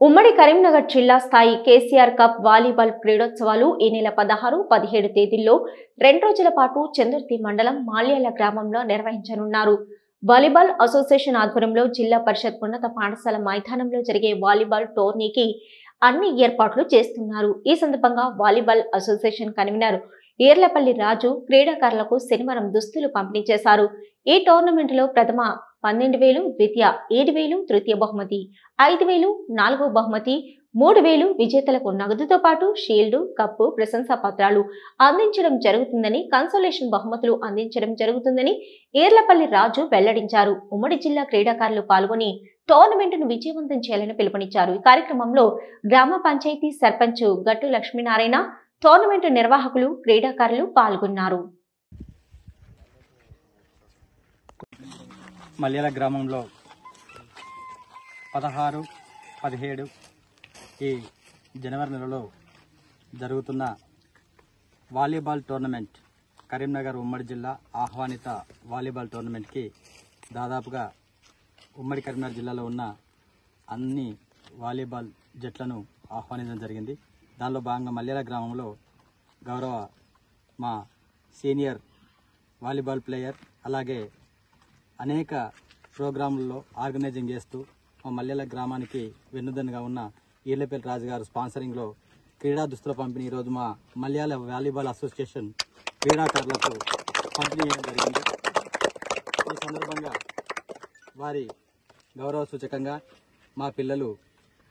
ఉమ్మడి కరీంనగర్ జిల్లా స్థాయి కేసీఆర్ కప్ వాలీబాల్ క్రీడోత్సవాలు ఈ నెల 16, 17 తేదీల్లో 2 రోజుల పాటు చందుర్తి మండలం మాల్యాల గ్రామంలో నిర్వహించనున్నారు. వాలీబాల్ అసోసియేషన్ ఆధ్వర్యంలో జిల్లా పరిషత్ ఉన్నత పాఠశాల మైదానంలో జరిగే వాలీబాల్ టోర్నీకి అన్ని ఏర్పాట్లు చేస్తున్నారు. ఈ సందర్భంగా వాలీబాల్ అసోసియేషన్ కన్వీనర్ ఈర్లపల్లి రాజు క్రీడాకారులకు శనివారం దుస్తులు పంపిణీ చేశారు. ఈ టోర్నమెంట్లో ప్రథమ 12,000, ద్వితీయ 7,000, తృతీయ బహుమతి 5,000, నాలుగో బహుమతి 3,000 విజేతలకు నగదుతో పాటు షీల్డ్, కప్పు, ప్రశంసా పత్రాలు అందించడం జరుగుతుందని, కన్సోలేషన్ బహుమతులు అందించడం జరుగుతుందని ఈర్లపల్లి రాజు వెల్లడించారు. ఉమ్మడి జిల్లా క్రీడాకారులు పాల్గొని టోర్నమెంట్ను విజయవంతం చేయాలని పిలుపునిచ్చారు. ఈ కార్యక్రమంలో గ్రామ పంచాయతీ సర్పంచ్ గట్టు లక్ష్మీనారాయణ, టోర్నమెంట్ నిర్వాహకులు, క్రీడాకారులు పాల్గొన్నారు. మల్యాల గ్రామంలో 16, 17 ఈ జనవరి నెలలో జరుగుతున్న వాలీబాల్ టోర్నమెంట్, కరీంనగర్ ఉమ్మడి జిల్లా ఆహ్వానిత వాలీబాల్ టోర్నమెంట్కి దాదాపుగా ఉమ్మడి కరీంనగర్ జిల్లాలో ఉన్న అన్ని వాలీబాల్ జట్లను ఆహ్వానించడం జరిగింది. దానిలో భాగంగా మల్యాల గ్రామంలో గౌరవ మా సీనియర్ వాలీబాల్ ప్లేయర్, అలాగే అనేక ప్రోగ్రాంలలో ఆర్గనైజింగ్ చేస్తూ మా మల్యాల గ్రామానికి వెన్నుదన్నుగా ఉన్న ఈర్లపల్లి రాజు గారు స్పాన్సరింగ్లో క్రీడా దుస్తుల పంపిణీ ఈరోజు మా మల్యాల వాలీబాల్ అసోసియేషన్ క్రీడాకారులకు పంపిణీ చేయడం జరిగింది. ఈ సందర్భంగా వారి గౌరవ సూచకంగా మా పిల్లలు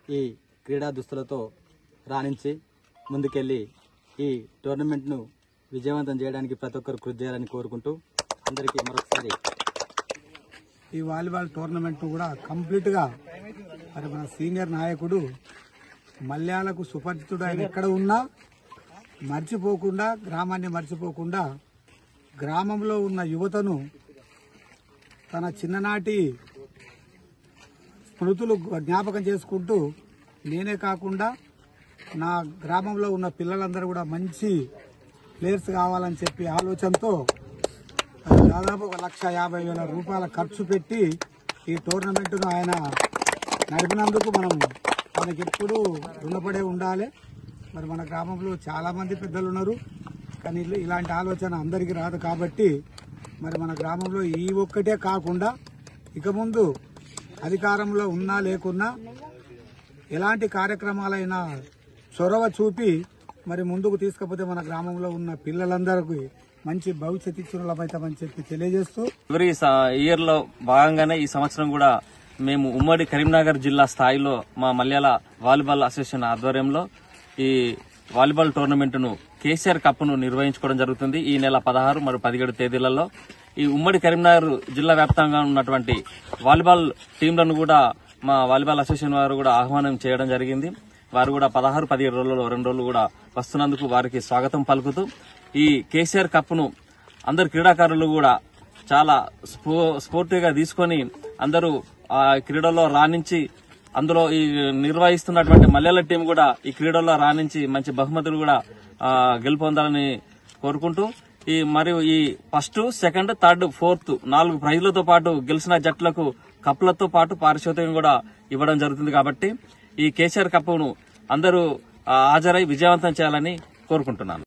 ఈ క్రీడా దుస్తులతో రాణించి ముందుకెళ్ళి ఈ టోర్నమెంట్ను విజయవంతం చేయడానికి ప్రతి ఒక్కరు కృషి చేయాలని కోరుకుంటూ అందరికీ మరొకసారి ఈ వాలీబాల్ టోర్నమెంట్ కూడా కంప్లీట్గా మరి మన సీనియర్ నాయకుడు మల్యాలకు సుపరిచితుడు, ఆయన ఎక్కడ ఉన్నా మర్చిపోకుండా, గ్రామాన్ని మర్చిపోకుండా గ్రామంలో ఉన్న యువతను తన చిన్ననాటి స్మృతులు జ్ఞాపకం చేసుకుంటూ, నేనే కాకుండా నా గ్రామంలో ఉన్న పిల్లలందరూ కూడా మంచి ప్లేయర్స్ కావాలని చెప్పి ఆలోచనతో దాదాపు 1,50,000 రూపాయల ఖర్చు పెట్టి ఈ టోర్నమెంట్ను ఆయన నడిపినందుకు మనం మనకి ఎప్పుడూ రుణపడే ఉండాలి. మరి మన గ్రామంలో చాలామంది పెద్దలు ఉన్నారు, కానీ ఇలాంటి ఆలోచన అందరికీ రాదు. కాబట్టి మరి మన గ్రామంలో ఈ ఒక్కటే కాకుండా ఇక ముందు అధికారంలో ఉన్నా లేకున్నా ఎలాంటి కార్యక్రమాలైనా చొరవ చూపి మరి ముందుకు తీసుకపోతే మన గ్రామంలో ఉన్న పిల్లలందరికీ మంచి భవిష్యత్ ఇచ్చులమైతామని చెప్పి తెలియజేస్తూ, ఎవరి ఇయర్ లో భాగంగానే ఈ సంవత్సరం కూడా మేము ఉమ్మడి కరీంనగర్ జిల్లా స్థాయిలో మా మల్యాల వాలీబాల్ అసోసియేషన్ ఆధ్వర్యంలో ఈ వాలీబాల్ టోర్నమెంట్ ను కేసీఆర్ కప్ ను నిర్వహించుకోవడం జరుగుతుంది. ఈ నెల 16 మరియు 17 తేదీలలో ఈ ఉమ్మడి కరీంనగర్ జిల్లా వ్యాప్తంగా ఉన్నటువంటి వాలీబాల్ టీంలను కూడా మా వాలీబాల్ అసోసియేషన్ వారు కూడా ఆహ్వానం చేయడం జరిగింది. వారు కూడా 16, 17 రోజుల్లో 2 రోజులు కూడా వస్తున్నందుకు వారికి స్వాగతం పలుకుతూ ఈ కేసీఆర్ కప్ ను అందరు క్రీడాకారులు కూడా చాలా స్పోర్టివ్గా తీసుకొని అందరూ ఆ క్రీడల్లో రాణించి, అందులో ఈ నిర్వహిస్తున్నటువంటి మల్యాల టీం కూడా ఈ క్రీడల్లో రాణించి మంచి బహుమతులు కూడా గెలుపొందాలని కోరుకుంటూ మరియు ఈ ఫస్ట్, సెకండ్, థర్డ్, ఫోర్త్ 4 ప్రైజులతో పాటు గెలిచిన జట్లకు కప్లతో పాటు పారితోషికం కూడా ఇవ్వడం జరుగుతుంది. కాబట్టి ఈ కేసీఆర్ కప్ ను అందరూ హాజరై విజయవంతం చేయాలని కోరుకుంటున్నాను.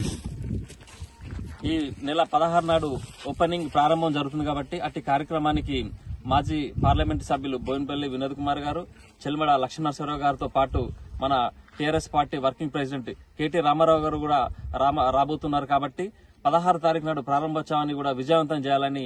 ఈ నెల 16 నాడు ఓపెనింగ్ ప్రారంభం జరుగుతుంది కాబట్టి అట్టి కార్యక్రమానికి మాజీ పార్లమెంటు సభ్యులు బోయినపల్లి వినోద్ కుమార్ గారు, చెల్మడ లక్ష్మీనరసింహరావు గారితో పాటు మన TRS party working president KT Rama Rao garu కూడా రాబోతున్నారు. కాబట్టి 16 తారీఖు నాడు ప్రారంభోత్సవాన్ని కూడా విజయవంతం చేయాలని